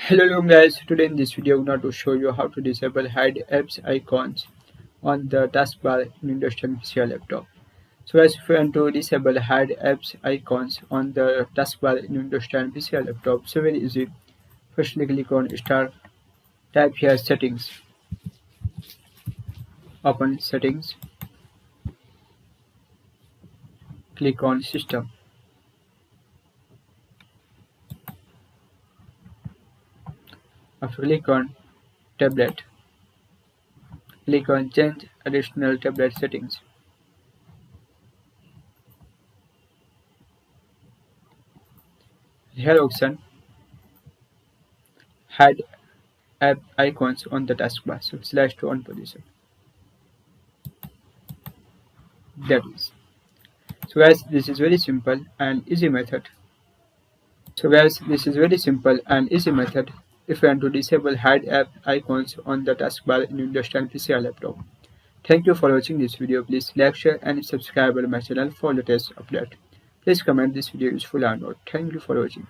Hello guys, today in this video I'm going to show you how to disable hide apps icons on the taskbar in Windows 10 PC or laptop. So guys, if you want to disable hide apps icons on the taskbar in Windows 10 PC or laptop, so very easy. Firstly click on start, type here settings, open settings, click on system. After click on tablet, click on change additional tablet settings. Here option hide app icons on the taskbar. So slash to on position. That is. So guys, this is very simple and easy method. If you want to disable hide app icons on the taskbar in Windows 10 PC or laptop. Thank you for watching this video. Please like, share and subscribe to my channel for latest update. Please comment this video useful or not. Thank you for watching.